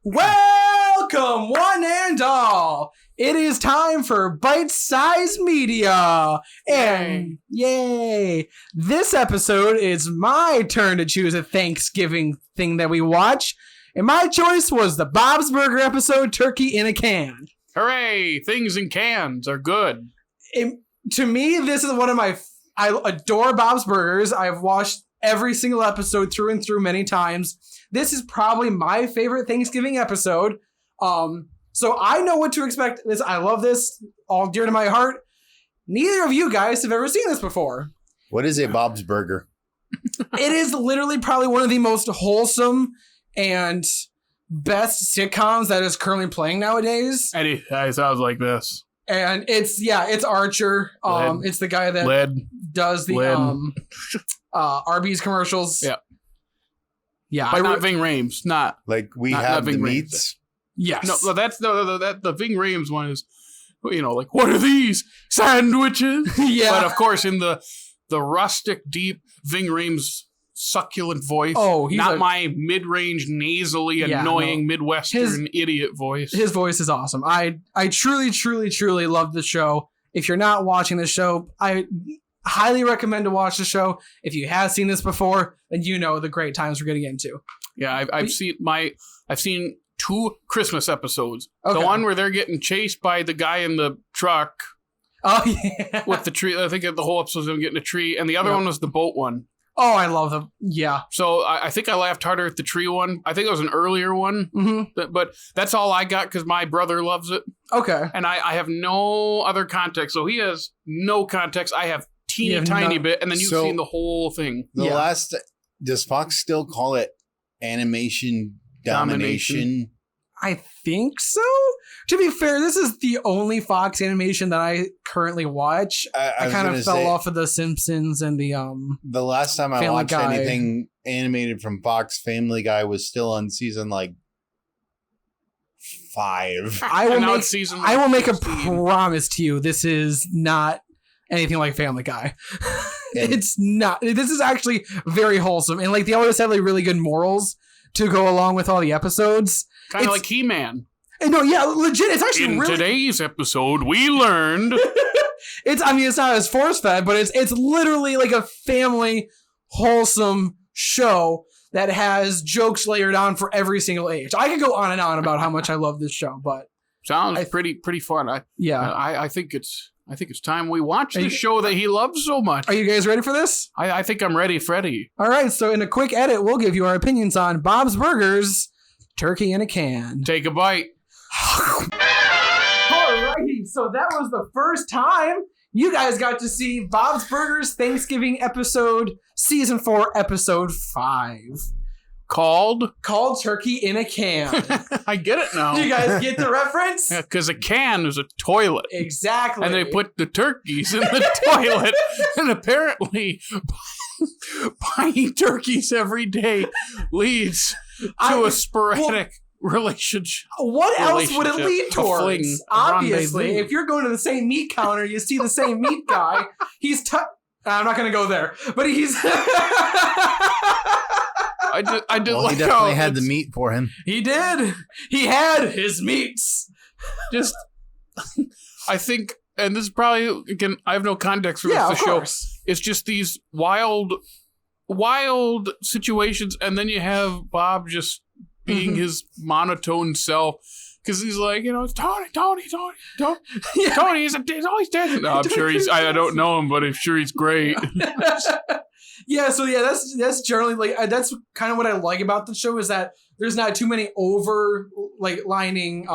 Welcome, one and all. It is time for bite-sized media. And yay. This episode is my turn to choose a Thanksgiving thing that we watch. And my choice was the Bob's Burger episode, Turkey in a Can. Hooray! Things in cans are good. To me, this is one of my... I adore Bob's Burgers. I've watched every single episode through and through many times. This is probably my favorite Thanksgiving episode. So I know what to expect. I love this, all dear to my heart. Neither of you guys have ever seen this before. What is a Bob's Burger? It is literally probably one of the most wholesome and best sitcoms that is currently playing nowadays. And it sounds like this. And it's Archer. It's the guy that does the Arby's commercials. Yeah. Yeah. But not Ving Rhames. Not have the Ving meats. Yes. No, that's the Ving Rhames one is, like, what are these sandwiches? Yeah. But of course, in the rustic, deep Ving Rhames succulent voice. Oh, not my mid-range, nasally, annoying Midwestern idiot voice. His voice is awesome. I truly, truly, truly love the show. If you're not watching the show, I highly recommend to watch the show. If you have seen this before, then you know the great times we're getting into. Yeah, I've seen 2 Christmas episodes. Okay. The one where they're getting chased by the guy in the truck. Oh yeah, with the tree. I think the whole episode is them getting a tree, and the other one was the boat one. Oh, I love them. Yeah. So I think I laughed harder at the tree one. I think it was an earlier one. Mm-hmm. But that's all I got because my brother loves it. Okay. And I have no other context. So he has no context. I have tiny bit. And then you've seen the whole thing. Does Fox still call it animation domination? I think so. To be fair, this is the only Fox animation that I currently watch. I kind of fell off of The Simpsons and the last time I watched anything animated from Fox, Family Guy was still on season 5. I will make a promise to you. This is not anything like Family Guy. It's not. This is actually very wholesome, and they always have really good morals to go along with all the episodes. Kind of like He-Man. No, yeah, legit. It's actually in today's episode, we learned. It's not as force-fed, but it's literally like a family wholesome show that has jokes layered on for every single age. I could go on and on about how much I love this show, but sounds pretty fun. I think it's time we watch the show that he loves so much. Are you guys ready for this? I think I'm ready, Freddie. All right, so in a quick edit, we'll give you our opinions on Bob's Burgers, Turkey in a Can. Take a bite. Alrighty, so that was the first time you guys got to see Bob's Burgers Thanksgiving episode, season 4, episode 5. Called Turkey in a Can. I get it now. Do you guys get the reference? Yeah, because a can is a toilet. Exactly. And they put the turkeys in the toilet. And apparently, buying turkeys every day leads to a sporadic relationship. What else would it lead towards? Obviously, if you're going to the same meat counter, you see the same meat guy. I'm not going to go there, but he's... I did he definitely had the meat for him. He did. He had his meats. Just, I think, and this is probably, again, I have no context for the show. Course. It's just these wild situations, and then you have Bob just being his monotone self. Because he's like, it's Tony, he's always dead. No, I'm sure I don't know him, but I'm sure he's great. Yeah, so that's generally that's kind of what I like about the show is that there's not too many lining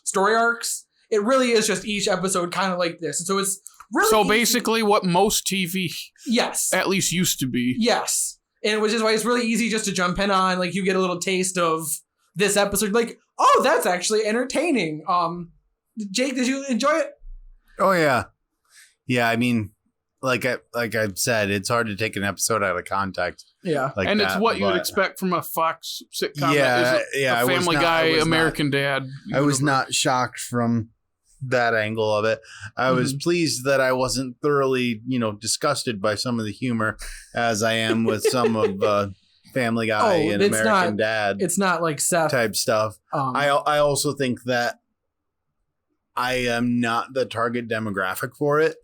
story arcs. It really is just each episode kind of like this. And so it's really basically what most TV at least used to be. Yes. And which is why it's really easy just to jump in on, you get a little taste of this episode, oh, that's actually entertaining. Jake, did you enjoy it? Oh yeah. Yeah, I mean, like I've said, it's hard to take an episode out of context. Yeah. And it's what you would expect from a Fox sitcom. A Family Guy, American Dad. I was not shocked from that angle of it. I was pleased that I wasn't thoroughly, disgusted by some of the humor as I am with some of Family Guy and it's American not, Dad. It's not like Seth type stuff. I also think that I am not the target demographic for it.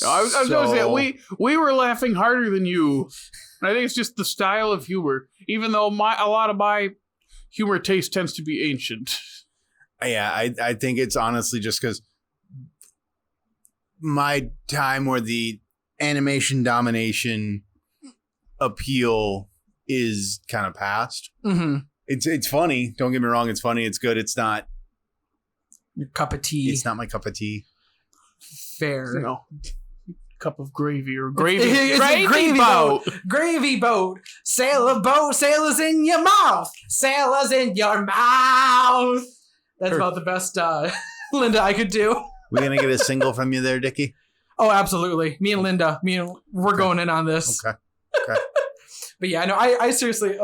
I was going to say, we were laughing harder than you. And I think it's just the style of humor, even though a lot of my humor taste tends to be ancient. Yeah, I think it's honestly just because my time where the animation domination appeal is kind of past. Mm-hmm. It's funny. Don't get me wrong. It's funny. It's good. It's not your cup of tea. It's not my cup of tea. Fair. No. Cup of gravy or gravy. It's gravy boat. Gravy boat. Sailors in your mouth. Sailors in your mouth. That's about the best Linda I could do. We're going to get a single from you there, Dickey? Oh, absolutely. Me and Linda. We're going in on this. Okay. But yeah, no, I seriously,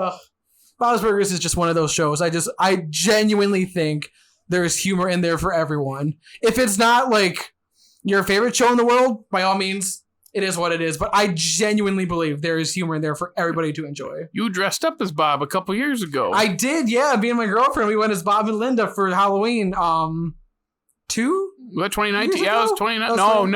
Bob's Burgers is just one of those shows. I genuinely think there's humor in there for everyone. If it's not like your favorite show in the world, by all means, it is what it is. But I genuinely believe there is humor in there for everybody to enjoy. You dressed up as Bob a couple years ago. I did, yeah. Me and my girlfriend, we went as Bob and Linda for Halloween. 2? Was that 2019? Yeah, it was 2019.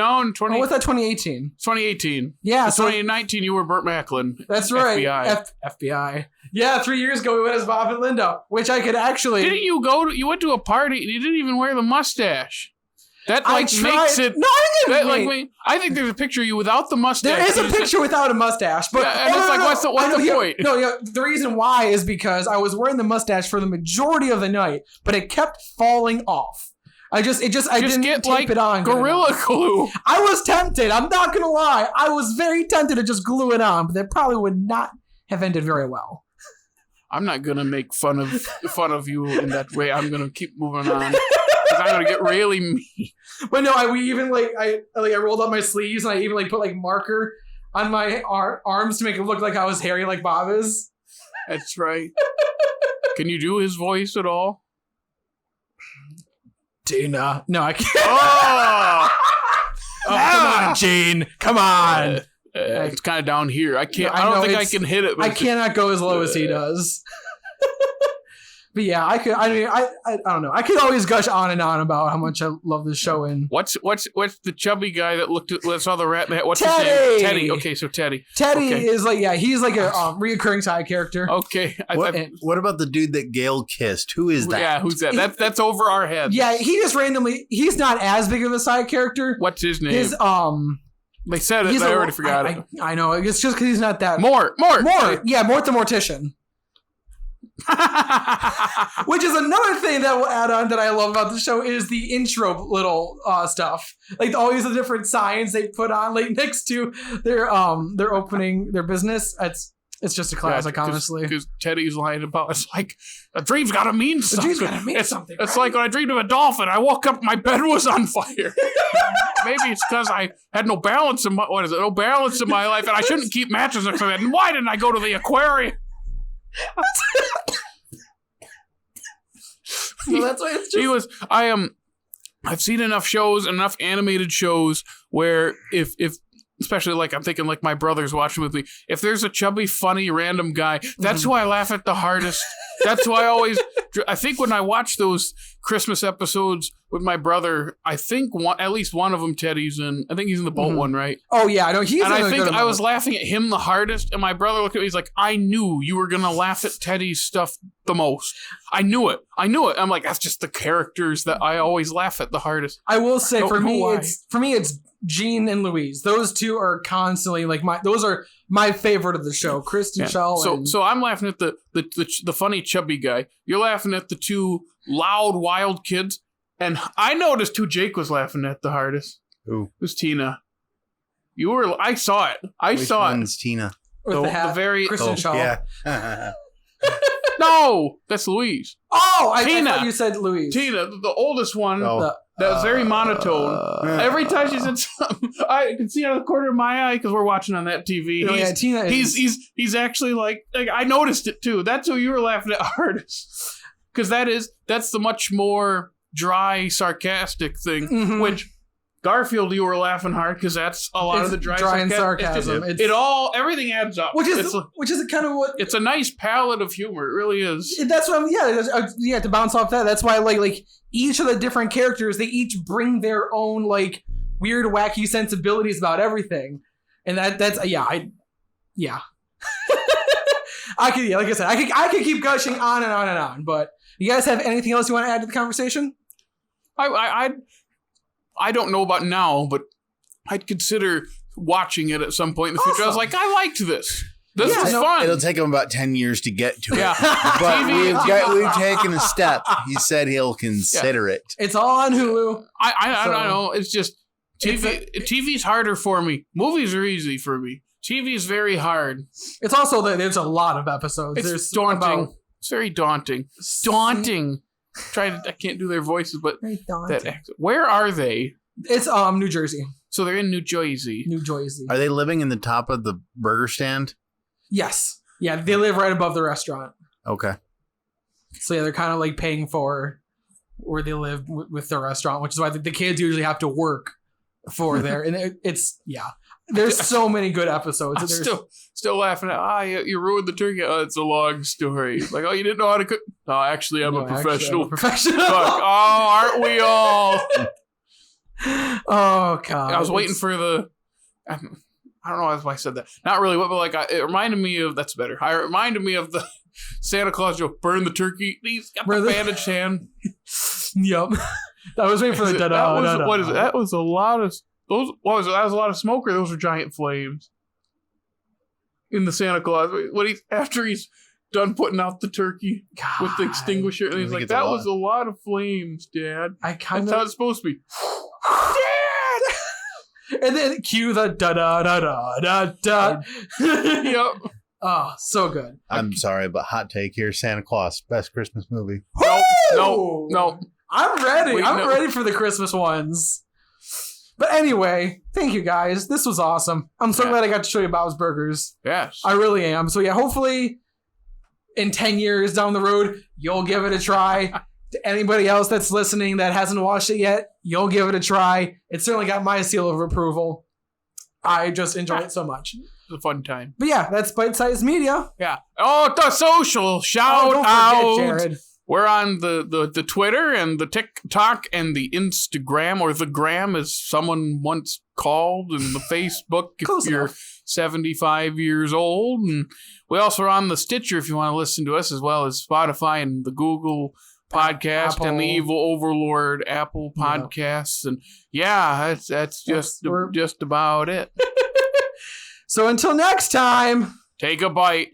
Oh, what's that? 2018. 2018. Yeah, so 2019. You were Burt Macklin. That's right. FBI. FBI. Yeah, 3 years ago we went as Bob and Linda, which I could actually. Didn't you go? You went to a party and you didn't even wear the mustache. That makes it. No, I didn't. I think there's a picture of you without the mustache. There is a picture without a mustache, but and it's like, what's the point? No, the reason why is because I was wearing the mustache for the majority of the night, but it kept falling off. I didn't get tape it on. Gorilla Glue. I was tempted. I'm not gonna lie. I was very tempted to just glue it on, but that probably would not have ended very well. I'm not gonna make fun of you in that way. I'm gonna keep moving on. I'm gonna get really mean. But no, I rolled up my sleeves and I even put marker on my arms to make it look like I was hairy like Bob is. That's right. Can you do his voice at all? Dana. No, I can't. Oh, come on, Gene. Come on. It's kind of down here. I can't. I don't think I can hit it. I cannot go as low as he does. But yeah, I could. I mean, I don't know. I could always gush on and on about how much I love this show. And what's the chubby guy that saw the rat in the hat? What's Teddy. His name? Teddy. Okay, so Teddy. Is he's like a reoccurring side character. Okay. What about the dude that Gail kissed? Who is that? Yeah, who's that? That's over our heads. Yeah, he's not as big of a side character. What's his name? They said it. I already forgot it. I know. It's just because he's not that. Mort. Yeah, Mort the Mortician. Which is another thing that will add on that I love about the show is the intro little stuff. Always the different signs they put on next to their opening their business. It's just a classic, honestly. Because Teddy's lying about it's like a dream's gotta mean something. A dream's gotta mean something. It's like when I dreamed of a dolphin. I woke up, my bed was on fire. Maybe it's because I had no balance in my life, and I shouldn't keep matches next to that. And why didn't I go to the aquarium? So that's why it's just. I've seen enough shows, enough animated shows where if especially I'm thinking my brother's watching with me. If there's a chubby, funny, random guy, that's who I laugh at the hardest. That's who I think when I watch those Christmas episodes with my brother, I think at least one of them, Teddy's in. I think he's in the boat one, right? Oh yeah, I know he's. And I think I was laughing at him the hardest, and my brother looked at me. He's like, "I knew you were gonna laugh at Teddy's stuff the most. I knew it. I'm like, that's just the characters that I always laugh at the hardest." I will say for me, it's Gene and Louise. Those two are constantly those are my favorite of the show. Kristen Shaw. So I'm laughing at the funny chubby guy. You're laughing at the two loud wild kids, and I noticed who Jake was laughing at the hardest. Who? It was Tina. I saw it. Which one's Tina? With the hat. The very Kristen Shaw. Yeah. No, that's Louise. Oh, Tina. I thought you said Louise. Tina, the oldest one. Oh. That was very monotone. Every time she said something, I can see out of the corner of my eye because we're watching on that TV. Tina is. He's actually like I noticed it too. That's who you were laughing at hardest, because that's the much more dry, sarcastic thing. Mm-hmm. Which Garfield, you were laughing hard because that's a lot of the dry and sarcasm. Everything adds up. Which is kind of what it's a nice palette of humor. It really is. That's what to bounce off that. That's why like each of the different characters, they each bring their own like weird, wacky sensibilities about everything, and that's I could, like I said, I could keep gushing on and on and on. But you guys have anything else you want to add to the conversation? I don't know about now, but I'd consider watching it at some point in the future. I was like, I liked this. This was fun. It'll take him about 10 years to get to it. Yeah. But we've taken a step. He said he'll consider it. It's all on Hulu. I don't know. It's just TV's harder for me. Movies are easy for me. TV is very hard. It's also there's a lot of episodes. It's daunting. It's very daunting. Daunting. I can't do their voices, but that accent. Where are they? It's New Jersey. So they're in New Jersey. New Jersey. Are they living in the top of the burger stand? Yes. Yeah, they live right above the restaurant. Okay. So yeah, they're kind of like paying for where they live with the restaurant, which is why the kids usually have to work for there. And it's there's so many good episodes. I'm still laughing at, you ruined the turkey. Oh, it's a long story. Like, oh, you didn't know how to cook. No, actually, I'm a professional. Aren't we all? Oh, God. I was waiting for I don't know why I said that. Not really, but like, it reminded me of, that's better. It reminded me of the Santa Claus joke, burn the turkey. He's got the bandaged hand. Yep. I was waiting for the da-da. What is it? That was a lot of... That was a lot of smoke, or those were giant flames in the Santa Claus. After he's done putting out the turkey with the extinguisher, and he's like, "That was a lot of flames, Dad." That's how it's supposed to be. Dad, and then cue the da da da da da da. Yep. Oh, so good. I'm sorry, but hot take here: Santa Claus, best Christmas movie. No. I'm ready. I'm ready for the Christmas ones. But anyway, thank you guys. This was awesome. I'm so glad I got to show you Bob's Burgers. Yes. I really am. So yeah, hopefully in 10 years down the road, you'll give it a try. To anybody else that's listening that hasn't watched it yet, you'll give it a try. It certainly got my seal of approval. I just enjoyed it so much. It's a fun time. But yeah, that's Bite Size Media. Yeah. Oh, the social shout don't out. Forget, Jared. We're on the Twitter and the TikTok and the Instagram, or the Gram, as someone once called, and the Facebook if you're 75 years old. And we also are on the Stitcher if you want to listen to us, as well as Spotify and the Google Podcast Apple. And the Evil Overlord Apple Podcasts. And that's just about it. So until next time, take a bite.